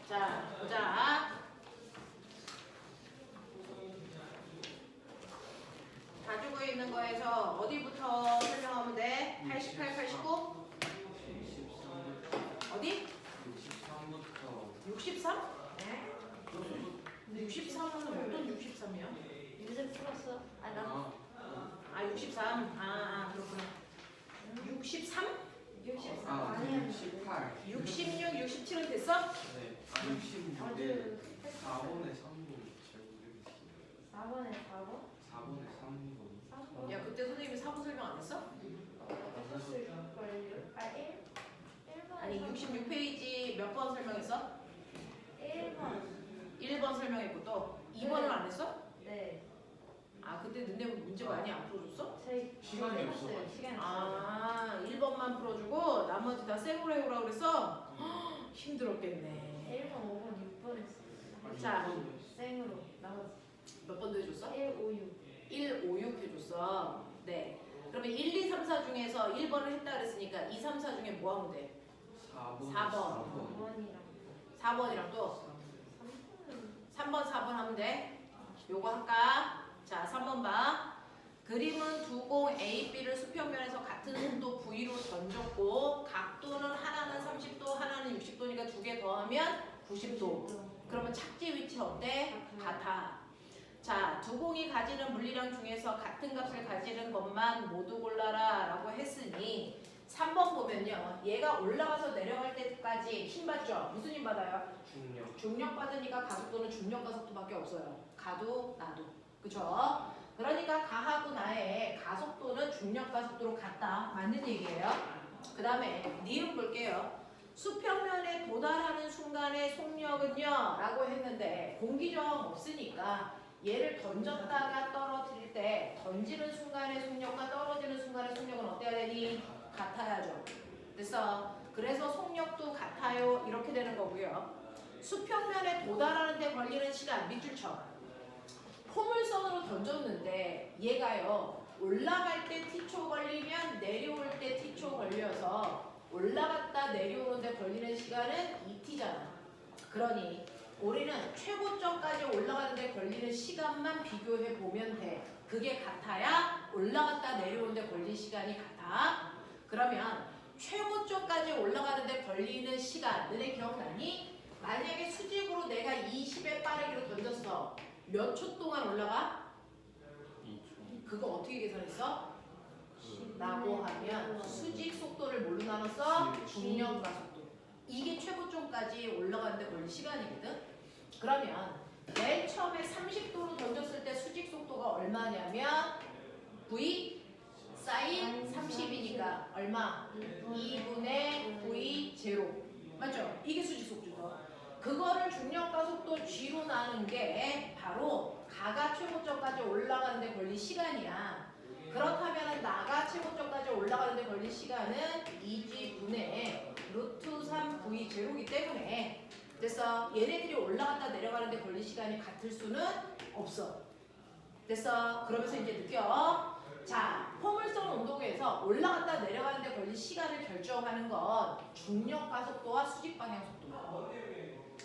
자, 보자. 가지고 있는 거에서 어디부터 설명하면 돼? 88, 89? 어디? 63부터 63? 근데 63은 어떤 63이야? 요새 풀었어? 나 63? 그렇구나. 63? 63 아니야. 68 66, 67은 됐어? 네 66에 4번에 3번 잘 모르겠어요 4번에 4번? 4번에 3번 3번? 야, 그때 선생님이 사부 설명 안 했어? 했을걸요? 1번 아니, 66페이지 몇 번 설명했어? 1번 1번 설명했고 또 2번은 안 했어? 네 그때 너네 문제 많이 안 풀어줬어? 저희 시간이 해봤어요. 없어가지고. 시간이 없어요 1번만 풀어주고 나머지 다 생으로 해오라 그랬어? 힘들었겠네. 1번, 5번, 6번 했어요 자. 생으로 나머지 몇 번도 해줬어? 1, 5, 6 1, 5, 6 해줬어. 네. 그러면 1, 2, 3, 4 중에서 1번을 했다 그랬으니까 2, 3, 4 중에 뭐 하면 돼? 4번 4번. 5번이랑 4번이랑 또 3번은 3번, 4번 하면 돼. 요거 할까? 자, 3번 봐. 그림은 두 공 A, B를 수평면에서 같은 속도 V로 던졌고 각도는 하나는 30도, 하나는 60도니까 두 개 더하면 90도. 그러면 착지 위치 어때? 같아. 자, 두 공이 가지는 물리량 중에서 같은 값을 가지는 것만 모두 골라라 라고 했으니 3번 보면요. 얘가 올라가서 내려갈 때까지 힘 받죠? 무슨 힘 받아요? 중력 중력 받으니까 가속도는 중력 가속도밖에 없어요. 가도 나도. 그쵸? 그러니까 가하고 나의 가속도는 중력 가속도로 같다. 맞는 얘기예요. 그 다음에 니은 볼게요. 수평면에 도달하는 순간의 속력은요 라고 했는데 공기 저항 없으니까 얘를 던졌다가 떨어뜨릴 때 던지는 순간의 속력과 떨어지는 순간의 속력은 어때야 되니? 같아야죠. 그래서 속력도 같아요. 이렇게 되는 거고요. 수평면에 도달하는 데 걸리는 시간 밑줄 쳐. 포물선으로 던졌는데 얘가요. 올라갈 때 t초 걸리면 내려올 때 t초 걸려서 올라갔다 내려오는 데 걸리는 시간은 2t잖아. 그러니 우리는 최고점까지 올라가는 데 걸리는 시간만 비교해 보면 돼. 그게 같아야 올라갔다 내려오는 데 걸린 시간이 같아. 그러면 최고점까지 올라가는 데 걸리는 시간 너네 기억나니? 만약에 수직으로 내가 20의 빠르기로 던졌어. 몇 초 동안 올라가? 2초 그거 어떻게 계산했어? 라고 하면 수직 속도를 뭘로 나눴어? 중력 가속도. 이게 최고점까지 올라가는데 걸린 시간이거든. 그러면 맨 처음에 30도로 던졌을 때 수직 속도가 얼마냐면 V 사인 30이니까 얼마? 2분의 V 제로. 맞죠? 이게 수직 속도죠. 그거를 중력 가속도 G로 나눈 게 바로 가가 최고점까지 올라가는 데 걸린 시간이야. 그렇다면 나가 최고점까지 올라가는 데 걸린 시간은 2G분의 루트 3V 제로이기 때문에 됐어. 얘네들이 올라갔다 내려가는 데 걸린 시간이 같을 수는 없어. 됐어. 그러면서 이제 느껴. 자, 포물선 운동에서 올라갔다 내려가는 데 걸린 시간을 결정하는 건 중력 가속도와 수직 방향 속도야.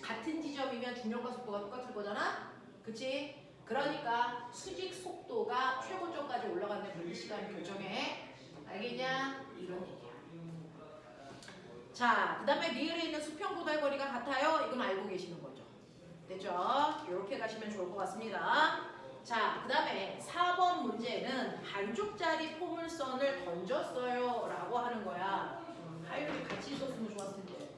같은 지점이면 중력 가속도가 똑같을 거잖아? 그치? 그러니까 수직 속도가 최고점까지 올라가는 데 걸린 시간을 결정해. 알겠냐? 이런 얘기야. 자, 그 다음에 리을에 있는 수평 도달 거리가 같아요? 이건 알고 계시는 거죠. 됐죠? 이렇게 가시면 좋을 것 같습니다. 자, 그 다음에 4번 문제는 반쪽짜리 포물선을 던졌어요 라고 하는 거야. 하율이 같이 있었으면 좋았을 텐데.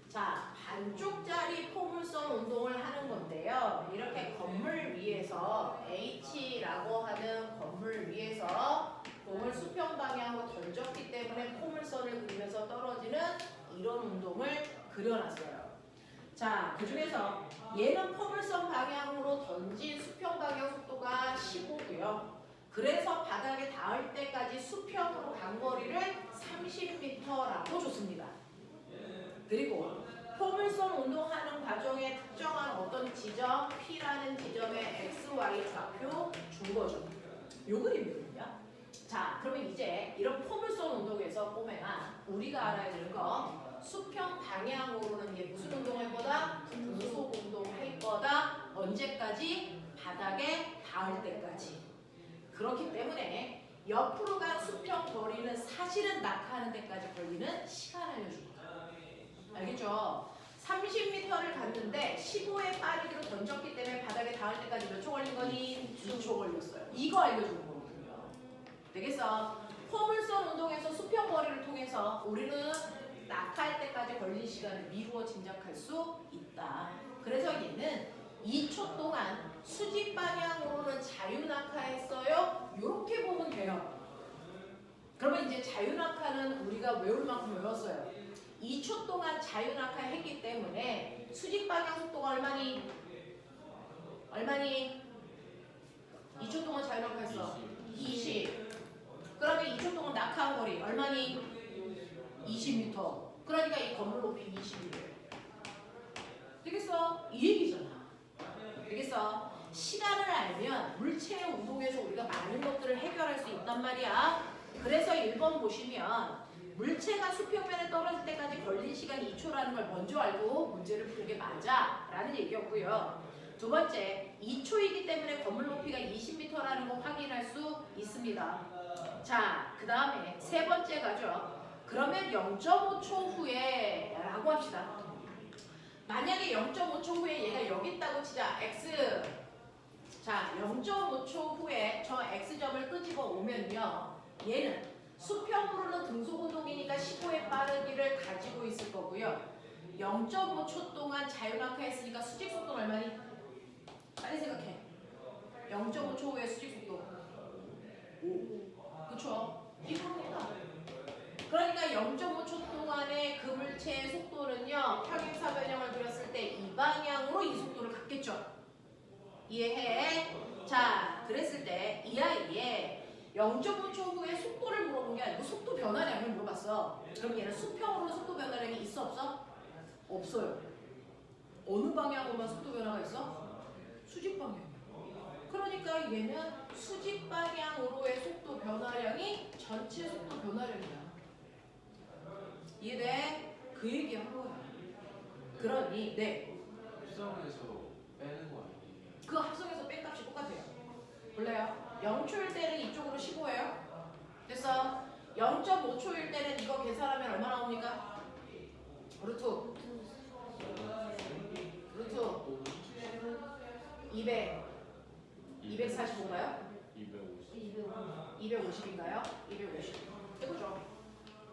자, 반쪽짜리 포물선 운동을 하는 건데요. 이렇게 건물 위에서 H라고 하는 건물 위에서 공을 수평 방향으로 던졌기 때문에 포물선을 그리면서 떨어지는 이런 운동을 그려놨어요. 자, 그 중에서 얘는 포물선 방향으로 던진 수평 방향 속도가 15고요. 그래서 바닥에 닿을 때까지 수평으로 간 거리를 30m라고 줬습니다. 그리고 포물선 운동하는 과정에 특정한 어떤 지점 P라는 지점의 XY 좌표 준 거죠. 요 그림이거든요. 자, 그러면 이제 이런 포물선 운동에 그래서 꼬맹아 우리가 알아야 되는 거 수평 방향으로는 얘 무슨 운동할 거다? 등속 운동할 거다. 언제까지? 바닥에 닿을 때까지. 그렇기 때문에 옆으로 간 수평 거리는 사실은 낙하하는 데까지 걸리는 시간 알려준 거야. 알겠죠? 30m를 갔는데 15의 빠르기로 던졌기 때문에 바닥에 닿을 때까지 몇 초 걸린 거니? 2초 걸렸어요. 이거 알려주는 거거든요. 되겠어? 포물선 운동에서 수평 거리를 통해서 우리는 낙하할 때까지 걸린 시간을 미루어 짐작할 수 있다. 그래서 얘는 2초 동안 수직 방향으로는 자유낙하했어요. 이렇게 보면 돼요. 그러면 이제 자유낙하는 우리가 외울 만큼 외웠어요. 2초 동안 자유낙하했기 때문에 수직 방향 속도가 얼마니? 2초 동안 자유낙하했어. 20. 그러면 2초 동안 낙하한 거리 얼마니? 20m. 그러니까 이 건물 높이 20이래요. 되겠어? 이 얘기잖아. 되겠어? 시간을 알면 물체의 운동에서 우리가 많은 것들을 해결할 수 있단 말이야. 그래서 1번 보시면 물체가 수평면에 떨어질 때까지 걸린 시간이 2초라는 걸 먼저 알고 문제를 푸는 게 맞아 라는 얘기였고요. 두 번째, 2초이기 때문에 건물 높이가 20m라는 거 확인할 수 있습니다. 자, 그 다음에 세 번째 가죠. 그러면 0.5초 후에 라고 합시다. 만약에 0.5초 후에 얘가 여기 있다고 치자. X. 자, 0.5초 후에 저 X점을 끄집어 오면요. 얘는 수평으로는 등속 운동이니까 15의 빠르기를 가지고 있을 거고요. 0.5초 동안 자유낙하했으니까 수직 속도는 얼마니? 빨리 생각해. 0.5초 후에 수직 속도 5. 그쵸? 이겁니다. 그러니까 0.5초 동안의 그 물체의 속도는요. 평행사 변형을 그렸을 때 이 방향으로 이 속도를 갖겠죠. 이해해? 자, 그랬을 때 이 아이의 0.5초 후에 속도를 물어본 게 아니고 속도 변화량을 물어봤어. 그럼 얘는 수평으로 속도 변화량이 있어 없어? 없어요. 어느 방향으로만 속도 변화가 있어? 수직 방향. 그러니까 얘는 수직 방향으로의 속도 변화량이 전체 속도 변화량이야. 이해돼? 그 얘기 한 거야. 그러니 네. 합성에서 빼는 거 아니에요? 그 합성에서 뺀 값이 똑같아요. 볼래요? 0초일 때는 이쪽으로 15예요. 됐어? 0.5초일 때는 이거 계산하면 얼마 나옵니까? 루트 200 245인가요? 250. 250인가요? 250 해보죠.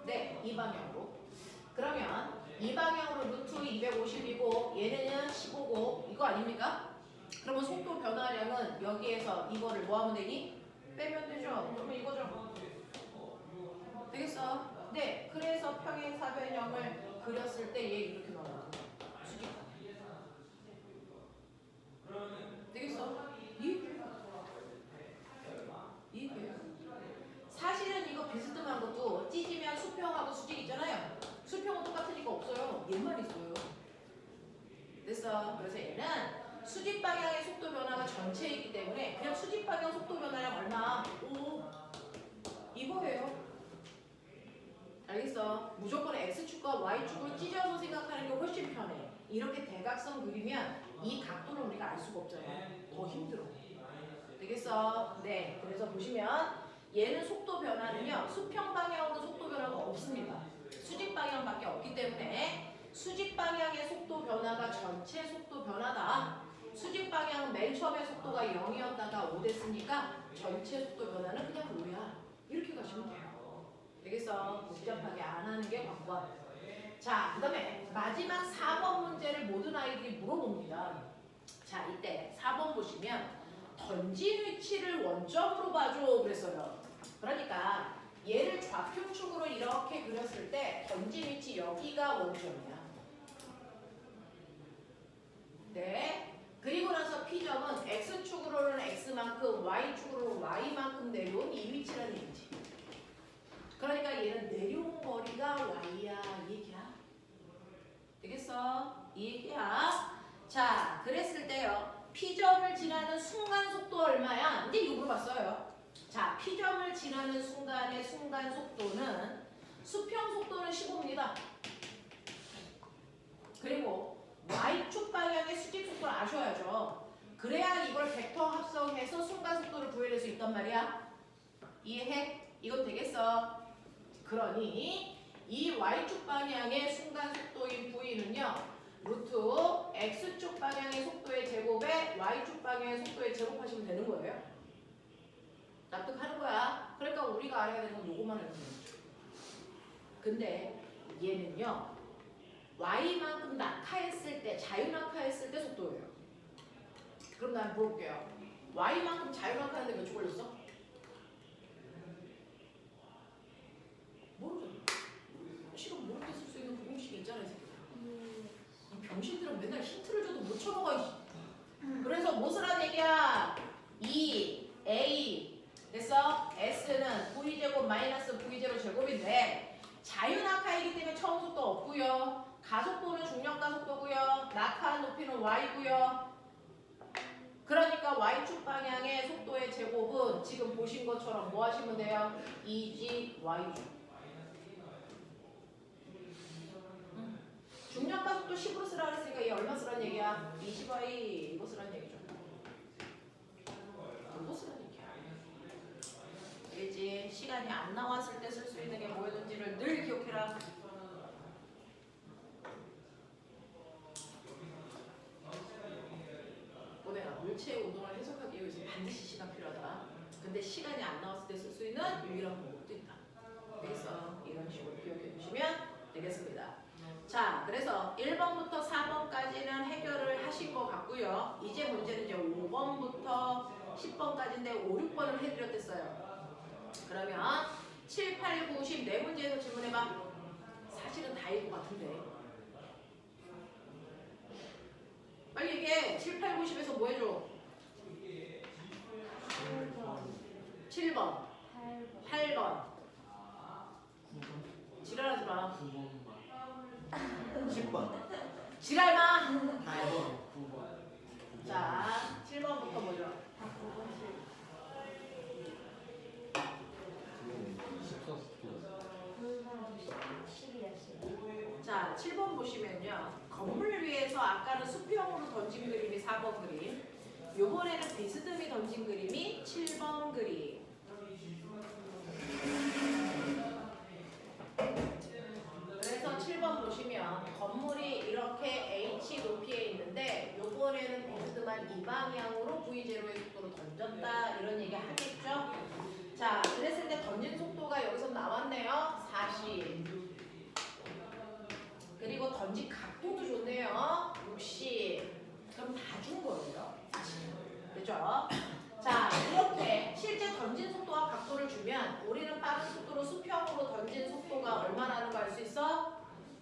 네, 이 방향으로. 그러면 이 방향으로 루트 250이고 얘는 15고 이거 아닙니까? 그러면 속도 변화량은 여기에서 이거를 뭐 하면 되니? 빼면 되죠. 그러면 이거죠. 되겠어? 네, 그래서 평행사변형을 그렸을 때 얘 이렇게 나와요. 수직. 되겠어? 이해돼요? 사실은 이거 비스듬한 것도 찢으면 수평하고 수직 있잖아요. 수평은 똑같으니까 없어요. 얘만 있어요. 됐어? 그래서 얘는 수직 방향의 속도 변화가 전체이기 때문에 그냥 수직 방향 속도 변화량 얼마? 5. 이거예요. 알겠어? 무조건 X축과 Y축으로 찢어서 생각하는 게 훨씬 편해. 이렇게 대각선 그리면 이 각도를 우리가 알 수가 없잖아요. 더 힘들어. 되겠어? 네. 그래서 보시면 얘는 속도 변화는요. 수평 방향으로 속도 변화가 없습니다. 수직 방향밖에 없기 때문에 수직 방향의 속도 변화가 전체 속도 변화다. 수직 방향은 맨 처음에 속도가 0이었다가 5 됐으니까 전체 속도 변화는 그냥 5야. 이렇게 가시면 돼요. 되겠어? 복잡하게 안 하는 게 관건. 자, 그 다음에 마지막 4번 문제를 모든 아이들이 물어봅니다. 자, 이때 4번 보시면 던진 위치를 원점으로 봐줘 그랬어요. 그러니까 얘를 좌표축으로 이렇게 그렸을 때 던진 위치 여기가 원점이야. 네. 그리고 나서 P점은 X축으로는 X만큼 Y축으로는 Y만큼 내려온 이 위치라는 얘기지. 그러니까 얘는 내려온 거리가 Y야 이 얘기야. 되겠어? 이 얘기야. 자, 그랬을 때요. P점을 지나는 순간 속도 얼마야? 이제 이거 물어봤어요. 자, P점을 지나는 순간의 순간 속도는 수평 속도는 15입니다. 그리고 y축 방향의 수직 속도를 아셔야죠. 그래야 이걸 벡터 합성해서 순간 속도를 구해낼 수 있단 말이야. 이해해? 이건 되겠어. 그러니 이 y축 방향의 순간 속도인 v는요. 루트 x축 방향의 속도의 제곱에 y축 방향의 속도의 제곱하시면 되는 거예요. 납득하는 거야. 그러니까 우리가 알아야 되는 건 요거만 알면 돼요. 근데 얘는요. y만큼 낙하했을 때, 자유낙하했을 때 속도예요. 그럼 난 물어볼게요. y만큼 자유낙하하는데 몇 초 걸렸어? 모르죠. 시간 모르게 쓸 수 있는 공식이 있잖아, 이 새끼들. 이 병신들은 맨날 힌트를 줘도 못 쳐먹어. 그래서 무엇을 한 얘기야? 2a 됐어? s는 v제곱 마이너스 v0 제곱인데 자유낙하이기 때문에 처음 속도 없고요. 가속도는 중력가속도고요. 낙하한 높이는 y고요. 그러니까 y축 방향의 속도의 제곱은 지금 보신 것처럼 뭐 하시면 돼요? 2g y축. 중력가속도 10으로 쓰라 그랬으니까 얘 얼마 쓰라는 얘기야? 20y 이거 쓰라는 얘기죠. 이거 쓰라는 얘기야. 알겠지? 시간이 안 나왔을 때 쓸 수 있는 게 뭐였는지를 늘 기억해라. 내가 물체의 운동을 해석하기 위해서 반드시 시간 필요하다. 근데 시간이 안 나왔을 때 쓸 수 있는 유일한 방법도 있다. 그래서 이런 식으로 기억해 두시면 되겠습니다. 자, 그래서 1번부터 4번까지는 해결을 하신 것 같고요. 이제 문제는 이제 5번부터 10번까지인데 5, 6번을 해드렸댔어요. 그러면 7, 8, 9, 10 네 문제에서 질문해봐. 사실은 다일 것 같은데. 빨리 얘기해. 7, 8, 9, 10에서 뭐 해줘? 7번, 8번. 지랄하지 마. 10번. 지랄 마. 8번. 9번. 자, 7번부터 뭐죠? 10이야. 자, 7번 보시면요. 건물 위에서 아까는 수평으로 던진 그림이 4번 그림. 요번에는 비스듬히 던진 그림이 7번 그림. 그래서 7번 보시면 건물이 이렇게 H 높이에 있는데 요번에는 비스듬한 이 방향으로 V0의 속도로 던졌다 이런 얘기 하겠죠? 자, 그랬을 때 던진 속도가 여기서 나왔네요. 40. 그리고 던진 각도도 좋네요. 60. 그럼 다 준 거예요. 사실. 그죠? 자, 이렇게 실제 던진 속도와 각도를 주면 우리는 빠른 속도로 수평으로 던진 속도가 얼마나는 거 알 수 있어?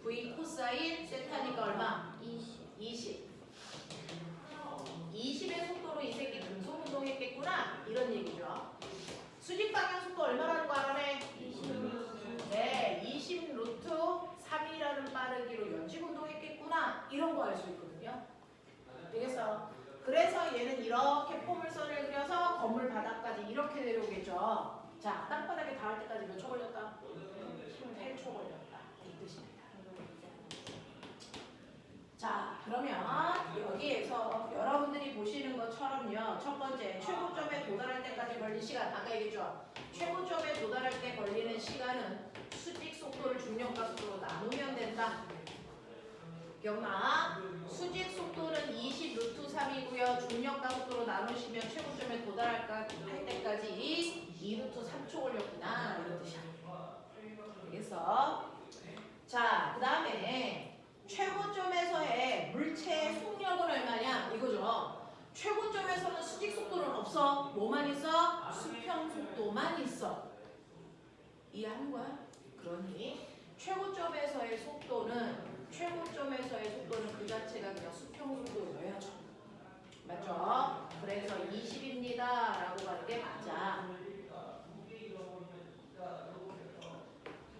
V 코사인 세타니까 얼마? 20. 20의 속도로 이 새끼 등속 운동했겠구나. 이런 얘기죠. 수직 방향 속도 얼마라는 거 알아내? 20. 네, 20 루트 3이라는 빠르기로 연직 운동했겠구나. 이런 거 알 수 있거든요. 되겠어? 그래서 얘는 이렇게 포물선을 그려서 건물 바닥까지 이렇게 내려오겠죠. 자, 땅바닥에 닿을 때까지 몇 초 걸렸다? 8초 걸렸다. 이 뜻입니다. 자, 그러면 여기에서 여러분들이 보시는 것처럼요. 첫 번째, 최고점에 도달할 때까지 걸린 시간. 아까 얘기했죠? 최고점에 도달할 때 걸리는 시간은 수직 속도를 중력가 속도로 나누면 된다. 기억나? 수직 속도는 20 루트 3이고요. 중력가 속도로 나누시면 최고점에 도달할 때까지 2 루트 3초 걸렸구나. 이런 뜻이야. 알겠어? 자, 그 다음에 최고점에서의 물체의 속력은 얼마냐? 이거죠. 최고점에서는 수직 속도는 없어. 뭐만 있어? 수평 속도만 있어. 이해하는 거야? 그러니 최고점에서의 속도는 그 자체가 그냥 수평 속도여야죠. 맞죠? 그래서 20입니다. 라고 하는 게 맞아.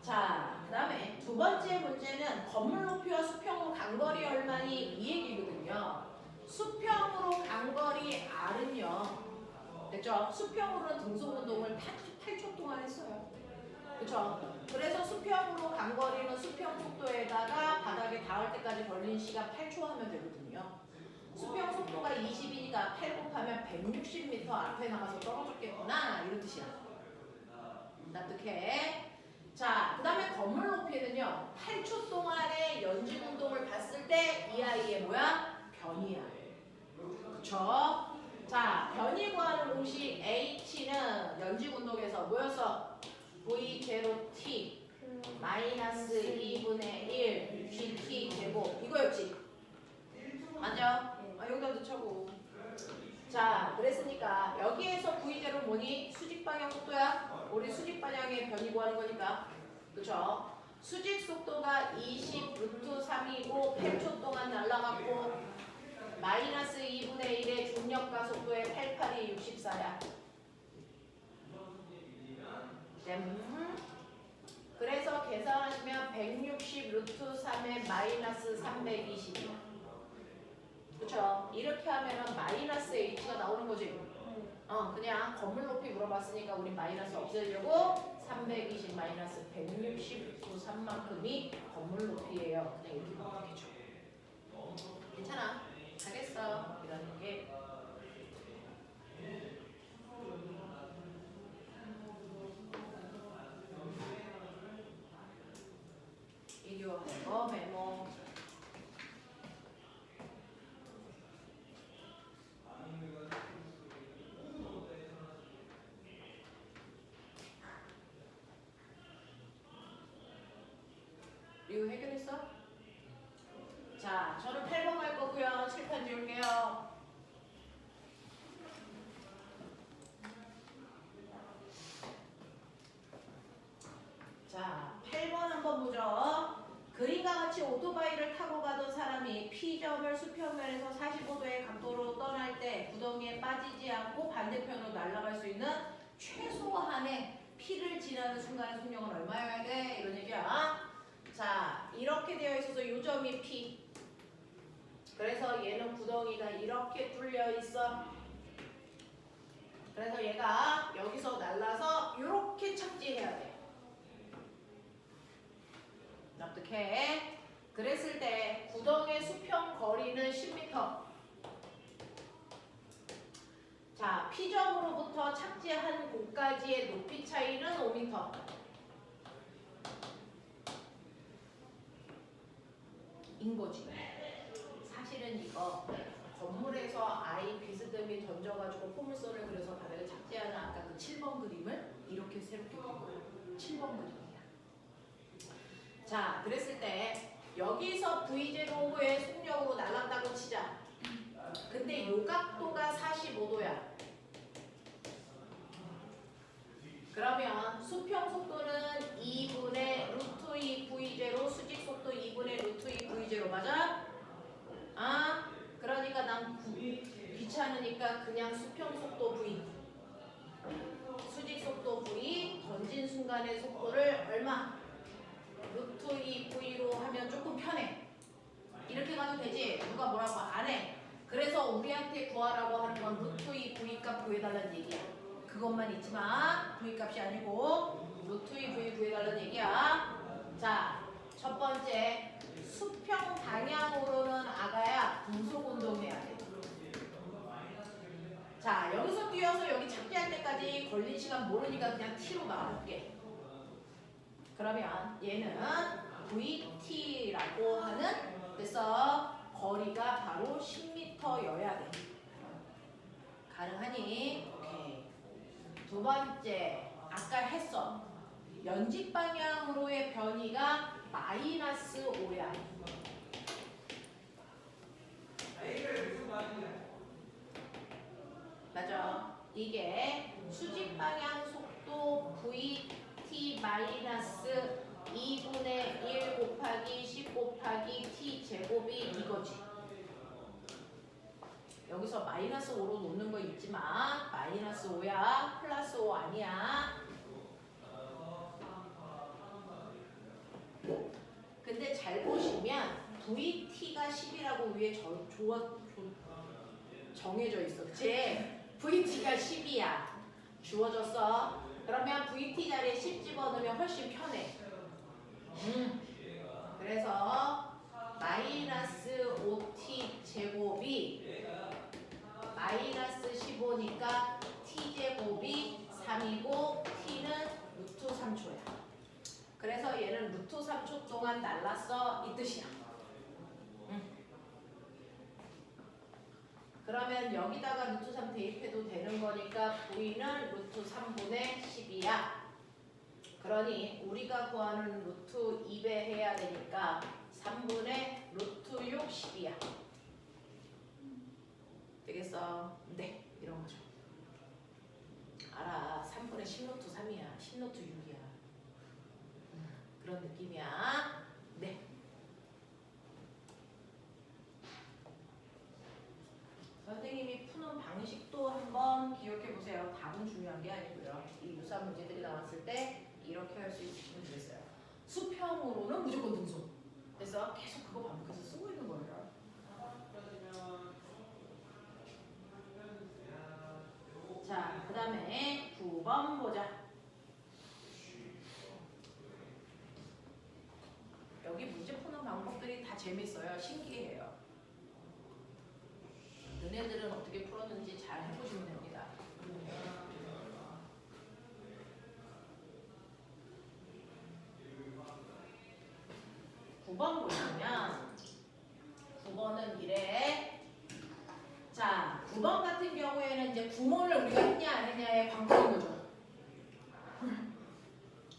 자, 그 다음에 두 번째 문제는 건물 높이와 수평으로 간거리 얼마니? 이 얘기거든요. 수평으로 간거리 R은요. 됐죠? 수평으로는 등속 운동을 8초 동안 했어요. 그쵸? 그래서 수평으로 간 거리는 수평 속도에다가 바닥에 닿을 때까지 걸린 시간 8초 하면 되거든요. 수평 속도가 20이니까 8 곱하면 160m 앞에 나가서 떨어졌겠구나 이런 뜻이야. 납득해? 자, 그 다음에 건물 높이는요. 8초 동안의 연직 운동을 봤을 때 이 아이의 뭐야? 변이야. 그쵸? 자, 변이 구하는 공식 H는 연직 운동에서 뭐였어? V0T 마이너스 2분의 1 GT 제곱 이거였지? 맞아? 아, 여기다 넣자고. 자, 그랬으니까 여기에서 V0는 뭐니? 수직 방향 속도야. 우리 수직 방향의 변이 구하는 거니까. 그쵸? 수직 속도가 20 루트 3이고 8초 동안 날아갔고 마이너스 2분의 1의 중력가 속도의 88이 64야. 그래서 계산하시면 160 루트 3의 마이너스 320이야. 그쵸? 이렇게 하면은 마이너스 H가 나오는 거지. 그냥 건물 높이 물어봤으니까 우리 마이너스 없애려고 320 마이너스 160 루트 3만큼이 건물 높이예요. 그냥 이렇게 보면 되겠죠. 괜찮아. 잘했어. 이런 게. 이거 메모. 이거 해결했어? 자, 저는 8번 갈 거고요. 칠판 지울게요. 자, 8번 한번 보죠. 그림과 같이 오토바이를 타고 가던 사람이 P점을 수평면에서 45도의 각도로 떠날 때 구덩이에 빠지지 않고 반대편으로 날아갈 수 있는 최소한의 P를 지나는 순간의 속력은 얼마여야 돼? 이런 얘기야. 자, 이렇게 되어 있어서 요 점이 P. 그래서 얘는 구덩이가 이렇게 뚫려 있어. 그래서 얘가 여기서 날라서 이렇게 착지해야 돼. 납득해? 그랬을 때 구덩이의 수평 거리는 10m. 자, P점으로부터 착지한 곳까지의 높이 차이는 5m. 인 거지. 사실은 이거 건물에서 아이 비스듬히 던져가지고 포물선을 그려서 바닥에 착지하는 아까 그 7번 그림을 이렇게 새롭게 그린 거야. 7번 그림이야. 자, 그랬을 때 여기서 V0의 속력으로 날아간다고 치자. 근데 요 각도가 45도야. 그러면 수평 속도는 2분의 루트 2 V0 수직 속도 2분의 루트 2 V0 맞아? 그러니까 난 귀찮으니까 그냥 수평 속도 V 수직 속도 V 던진 순간의 속도를 얼마? 루트 2 V로 하면 조금 편해. 이렇게 가도 되지? 누가 뭐라고 안 해. 그래서 우리한테 구하라고 하는 건 루트 2 V 값 구해달라는 얘기야. 그것만 있지 마. V 값이 아니고 루트 2 V 구해달라는 얘기야. 자, 첫 번째 수평 방향으로는 아가야 분속 운동해야 돼. 자, 여기서 뛰어서 여기 착지할 때까지 걸린 시간 모르니까 그냥 T로 나와볼게. 그러면 얘는 VT라고 하는 데서 거리가 바로 10m여야 돼. 가능하니? 오케이. 두 번째, 아까 했어. 연직 방향으로의 변이가 마이너스 5야. 맞아. 이게 수직 방향 속도 VT 마이너스 2분의 1 곱하기 10 곱하기 T 제곱이 이거지. 여기서 마이너스 5로 놓는 거 잊지 마. 마이너스 5야. 플러스 5 아니야. 근데 잘 보시면 VT가 10이라고 위에 정해져 있어. 그치? VT가 10이야. 주어졌어. 그러면 VT 자리에 10 집어넣으면 훨씬 편해. 그래서 마이너스 5t 제곱이 마이너스 15니까 t 제곱이 3이고 t는 루트 3초야. 그래서 얘는 루트 3초 동안 날랐어 이 뜻이야. 그러면 여기다가 루트 3 대입해도 되는 거니까 V는 루트 3분의 10이야. 그러니 우리가 구하는 루트 2배 해야 되니까 3분의 루트 6 10이야. 되겠어? 네, 이런 거죠. 알아. 3분의 10 루트 3이야. 10 루트 6이야. 그런 느낌이야. 네. 선생님이 푸는 방식도 한번 기억해 보세요. 답은 중요한 게 아니고요. 이 유사한 문제들이 나왔을 때 이렇게 할 수 있으면 되겠어요. 수평으로는 무조건 등속. 그래서 계속 그거 반복해서 쓰고 있는 거예요. 자, 그 다음에 9번 보자. 여기 문제 푸는 방법들이 다 재밌어요. 신기해요. 너네들은 어떻게 풀었는지 잘 해보시면 됩니다. 9번 보시면 9번은 이래. 자, 9번 같은 경우에는 이제 구몬을 우리가 했냐 안 했냐의 관건인 거죠.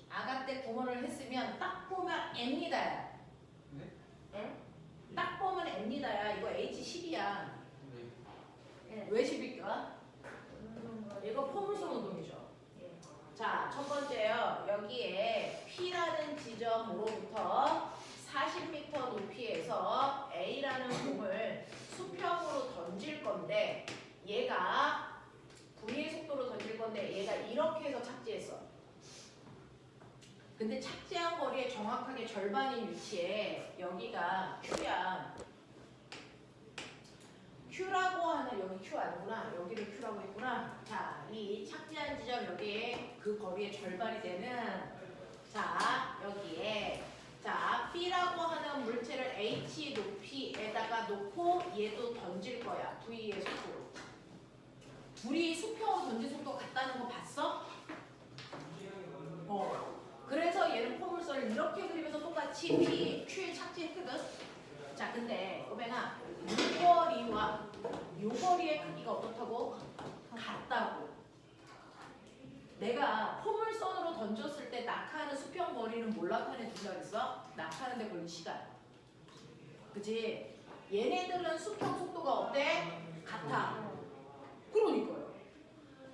아가 때 구몬을 했으면 딱 보면 N이다야. 네? 응? 딱 보면 N이다야. 이거 H10이야. 네. 왜 10일까? 이거 포물선 운동이죠. 자, 첫 번째요. 여기에 P라는 지점으로부터 40m 높이에서 A라는 공을 수평으로 던질 건데 얘가 V의 속도로 던질 건데 얘가 이렇게 해서 착지했어. 근데 착지한 거리의 정확하게 절반인 위치에 여기가 Q야. Q라고 하는 여기 Q 아니구나. 여기를 Q라고 했구나. 자, 이 착지한 지점 여기에 그 거리의 절반이 되는 자, 여기에 자, B라고 하는 물체를 H 높이에다가 놓고 얘도 던질 거야. V의 속도로. 둘이 수평으로 던진 속도가 같다는 거 봤어? 그래서 얘는 포물선을 이렇게 그리면서 똑같이 P, Q에 착지했거든? 자, 근데 꼬맹아, 요 거리의 크기가 어떻다고? 같다고. 내가 포물선으로 던졌을 때 낙하하는 수평 거리는 뭘 낙하하는 두 자릿어? 낙하하는데 걸린 시간. 그치? 얘네들은 수평 속도가 어때? 같아. 그러니까요.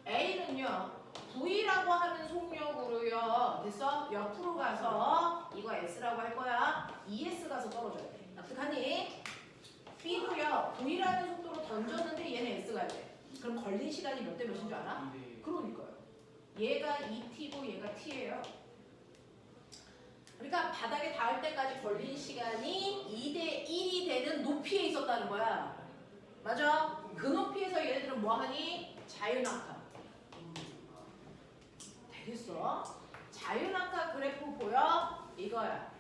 A는요. V라고 하는 속력으로요. 됐어? 옆으로 가서 이거 S라고 할 거야. ES 가서 떨어져야 돼. 납득하니? B도요. V라는 속도로 던졌는데 얘는 S 가야 돼. 그럼 걸린 시간이 몇 대 몇인 줄 알아? 그러니까요. 얘가 2t고 얘가 t예요. 그러니까 바닥에 닿을 때까지 걸린 시간이 2대 1이 되는 높이에 있었다는 거야. 맞아? 그 높이에서 얘네들은 뭐하니? 자유낙하. 되겠어? 자유낙하 그래프 보여? 이거야.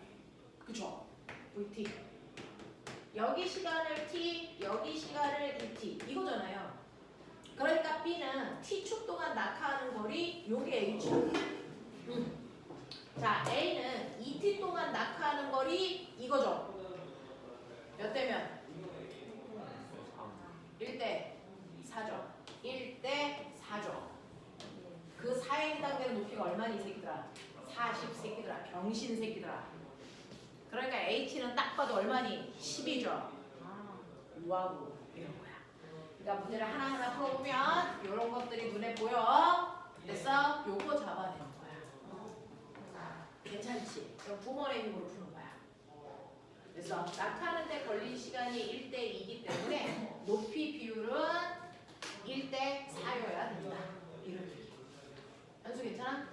그쵸? VT. 여기 시간을 t, 여기 시간을 2t. 이거잖아요. 그러니까 B는 t축 동안 낙하하는 거리 요게 H야. 자, A는 2t 동안 낙하하는 거리 이거죠. 몇 대면? 1대 4죠. 1대 4죠. 그 4에 해당되는 높이가 얼마니 이 새끼들아? 40 새끼들아. 병신 새끼들아. 그러니까 H는 딱 봐도 얼마니? 10이죠. 우하고 이런 거야. 그러니까 문제를 하나하나 풀어보면 이런 것들이 눈에 보여. 됐어? 요거 잡아내는 거야. 괜찮지? 그럼 부모의 힘으로 푸는 거야. 그래서 낙하하는데 걸린 시간이 1대 2이기 때문에 높이 비율은 1대 4여야 된다. 이런 얘기. 현수 괜찮아?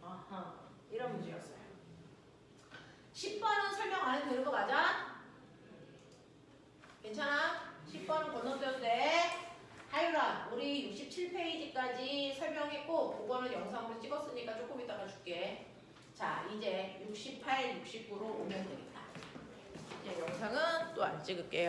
어허. 이런 문제였어요. 10번은 설명 안 해도 되는 거 맞아? 괜찮아? 10번은 건너뛰어도 돼. 하율아, 우리 67페이지까지 여기까지 설명했고 그거는 영상으로 찍었으니까 조금 이따가 줄게. 자, 이제 68, 69로 오면 되겠다. 이제 영상은 또 안 찍을게요.